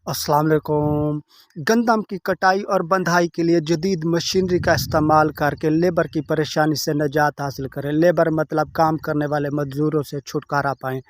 अस्सलाम वालेकुम। गंदम की कटाई और बंधाई के लिए जदीद मशीनरी का इस्तेमाल करके लेबर की परेशानी से निजात हासिल करें। लेबर मतलब काम करने वाले मजदूरों से छुटकारा पाएँ।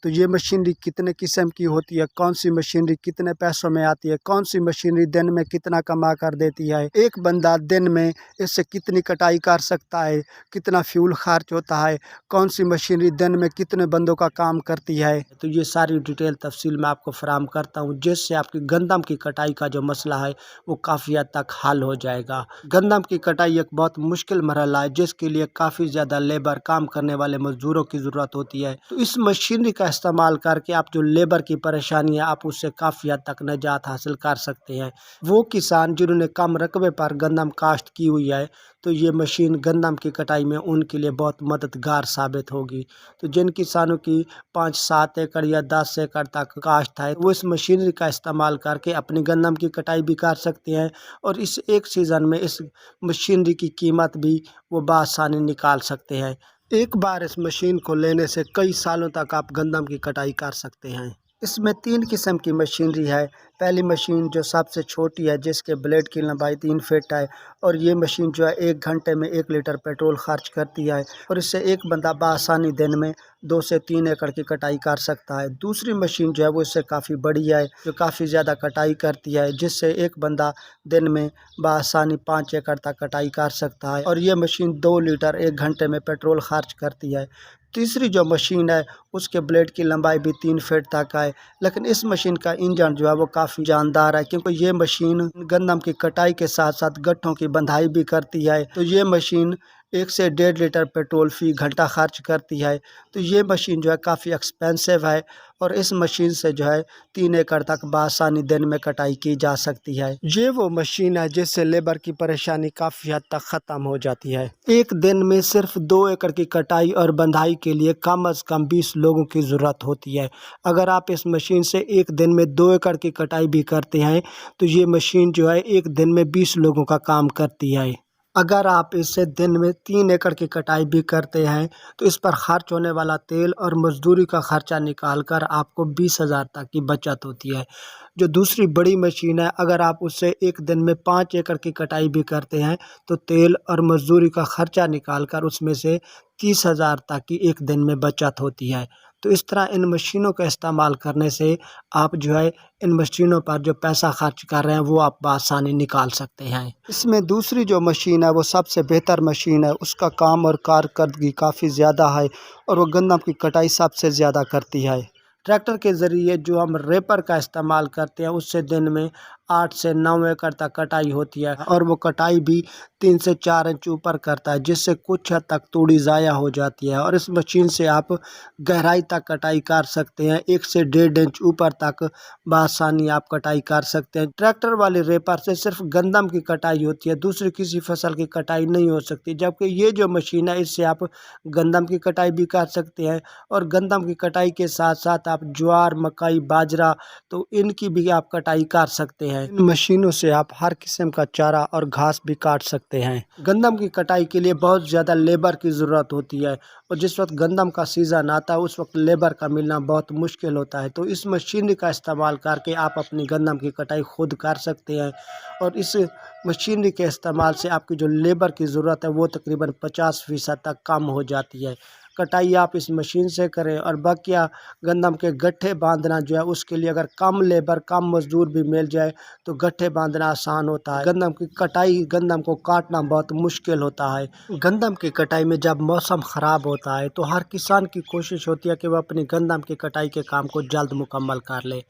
तो ये मशीनरी कितने किस्म की होती है, कौन सी मशीनरी कितने पैसों में आती है, कौन सी मशीनरी दिन में कितना कमा कर देती है, एक बंदा दिन में इससे कितनी कटाई कर सकता है, कितना फ्यूल खर्च होता है, कौन सी मशीनरी दिन में कितने बंदों का काम करती है। तो ये सारी डिटेल तफसील मैं आपको फराहम करता हूँ, जिससे आपकी गंदम की कटाई का जो मसला है वो काफ़ी हद तक हल हो जाएगा। गंदम की कटाई एक बहुत मुश्किल मरहला है, जिसके लिए काफ़ी ज़्यादा लेबर काम करने वाले मजदूरों की ज़रूरत होती है। तो इस मशीनरी का इस्तेमाल करके आप जो लेबर की परेशानी है आप उससे काफ़ी हद तक निजात हासिल कर सकते हैं। वो किसान जिन्होंने कम रकबे पर गंदम काश्त की हुई है, तो ये मशीन गंदम की कटाई में उनके लिए बहुत मददगार साबित होगी। तो जिन किसानों की 5-7 एकड़ या 10 एकड़ तक काश्त है, वो इस मशीनरी का इस्तेमाल करके अपनी गंदम की कटाई भी कर सकते हैं और इस एक सीज़न में इस मशीनरी की कीमत भी वो बआसानी निकाल सकते हैं। एक बार इस मशीन को लेने से कई सालों तक आप गंदम की कटाई कर सकते हैं। इसमें 3 किस्म की मशीनरी है। पहली मशीन जो सबसे छोटी है, जिसके ब्लेड की लंबाई 3 फीट है और ये मशीन जो है 1 घंटे में 1 लीटर पेट्रोल खर्च करती है और इससे एक बंदा बआसानी दिन में 2 से 3 एकड़ की कटाई कर सकता है। दूसरी मशीन जो है वो इससे काफ़ी बड़ी है, जो काफ़ी ज़्यादा कटाई करती है, जिससे एक बंदा दिन में बआसानी 5 एकड़ तक कटाई कर सकता है और ये मशीन 2 लीटर 1 घंटे में पेट्रोल खर्च करती है। तीसरी जो मशीन है उसके ब्लेड की लंबाई भी 3 फीट तक है, लेकिन इस मशीन का इंजन जो है वो काफ़ी जानदार है, क्योंकि ये मशीन गंदम की कटाई के साथ साथ गट्ठों की बंधाई भी करती है। तो ये मशीन 1 से 1.5 लीटर पेट्रोल फी घंटा खर्च करती है। तो ये मशीन जो है काफ़ी एक्सपेंसिव है और इस मशीन से जो है 3 एकड़ तक बआसानी दिन में कटाई की जा सकती है। ये वो मशीन है जिससे लेबर की परेशानी काफ़ी हद तक ख़त्म हो जाती है। एक दिन में सिर्फ 2 एकड़ की कटाई और बंधाई के लिए कम से कम 20 लोगों की ज़रूरत होती है। अगर आप इस मशीन से एक दिन में 2 एकड़ की कटाई भी करते हैं, तो ये मशीन जो है एक दिन में 20 लोगों का काम करती है। अगर आप इससे दिन में 3 एकड़ की कटाई भी करते हैं, तो इस पर खर्च होने वाला तेल और मजदूरी का खर्चा निकाल कर आपको 20,000 तक की बचत होती है। जो दूसरी बड़ी मशीन है, अगर आप उससे एक दिन में 5 एकड़ की कटाई भी करते हैं, तो तेल और मजदूरी का खर्चा निकाल कर उसमें से 30,000 तक की एक दिन में बचत होती है। तो इस तरह इन मशीनों का इस्तेमाल करने से आप जो है इन मशीनों पर जो पैसा खर्च कर रहे हैं वो आप बआसानी निकाल सकते हैं। इसमें दूसरी जो मशीन है वो सबसे बेहतर मशीन है, उसका काम और कारकर्दगी काफ़ी ज़्यादा है और वो गंदम की कटाई सबसे ज़्यादा करती है। ट्रैक्टर के ज़रिए जो हम रेपर का इस्तेमाल करते हैं, उससे दिन में 8 से 9 एकड़ तक कटाई होती है और वो कटाई भी 3 से 4 इंच ऊपर करता है, जिससे कुछ हद तक तूड़ी ज़ाया हो जाती है और इस मशीन से आप गहराई तक कटाई कर सकते हैं। 1 से 1.5 इंच ऊपर तक बआसानी आप कटाई कर सकते हैं। ट्रैक्टर वाले रेपर से सिर्फ गंदम की कटाई होती है, दूसरी किसी फसल की कटाई नहीं हो सकती, जबकि ये जो मशीन है इससे आप गंदम की कटाई भी कर सकते हैं और गंदम की कटाई के साथ साथ आप ज्वार, मकई, बाजरा, तो इनकी भी आप कटाई कर सकते हैं। इन मशीनों से आप हर किस्म का चारा और घास भी काट सकते हैं। गंदम की कटाई के लिए बहुत ज़्यादा लेबर की ज़रूरत होती है और जिस वक्त गंदम का सीज़न आता है उस वक्त लेबर का मिलना बहुत मुश्किल होता है। तो इस मशीनरी का इस्तेमाल करके आप अपनी गंदम की कटाई खुद कर सकते हैं और इस मशीनरी के इस्तेमाल से आपकी जो लेबर की ज़रूरत है वो तकरीबन 50% तक कम हो जाती है। कटाई आप इस मशीन से करें और बकिया गंदम के गट्ठे बांधना जो है उसके लिए अगर कम लेबर, कम मजदूर भी मिल जाए तो गट्ठे बांधना आसान होता है। गंदम की कटाई, गंदम को काटना बहुत मुश्किल होता है। गंदम की कटाई में जब मौसम ख़राब होता है तो हर किसान की कोशिश होती है कि वह अपनी गंदम की कटाई के काम को जल्द मुकम्मल कर ले।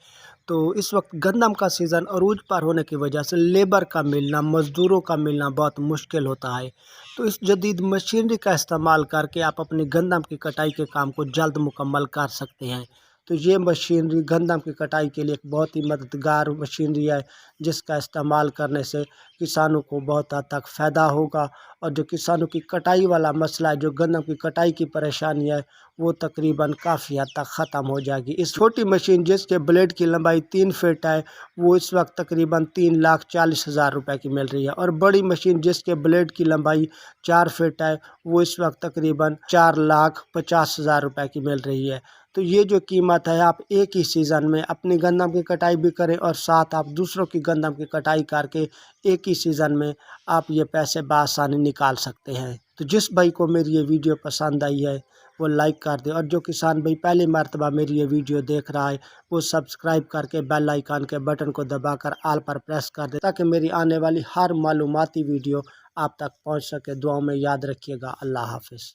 तो इस वक्त गंदम का सीज़न अरूज पर होने की वजह से लेबर का मिलना, मज़दूरों का मिलना बहुत मुश्किल होता है। तो इस जदीद मशीनरी का इस्तेमाल करके आप अपनी गंदम की कटाई के काम को जल्द मुकम्मल कर सकते हैं। तो ये मशीनरी गंदम की कटाई के लिए एक बहुत ही मददगार मशीनरी है, जिसका इस्तेमाल करने से किसानों को बहुत हद तक फ़ायदा होगा और जो किसानों की कटाई वाला मसला है, जो गन्नों की कटाई की परेशानी है, वो तकरीबन काफ़ी हद तक ख़त्म हो जाएगी। इस छोटी मशीन जिसके ब्लेड की लंबाई 3 फीट है, वो इस वक्त तकरीबन 3,40,000 रुपये की मिल रही है और बड़ी मशीन जिसके ब्लेड की लंबाई 4 फीट है, वो इस वक्त तकरीबन 4,50,000 रुपये की मिल रही है। तो ये जो कीमत है, आप एक ही सीज़न में अपनी गंदम की कटाई भी करें और साथ आप दूसरों की गंदम की कटाई करके एक ही सीज़न में आप ये पैसे बआसानी निकाल सकते हैं। तो जिस भाई को मेरी ये वीडियो पसंद आई है वो लाइक कर दे, और जो किसान भाई पहली मर्तबा मेरी ये वीडियो देख रहा है वो सब्सक्राइब करके बेल आइकन के बटन को दबाकर आल पर प्रेस कर दे, ताकि मेरी आने वाली हर मालूमाती वीडियो आप तक पहुंच सके। दुआओं में याद रखिएगा। अल्लाह हाफिज़।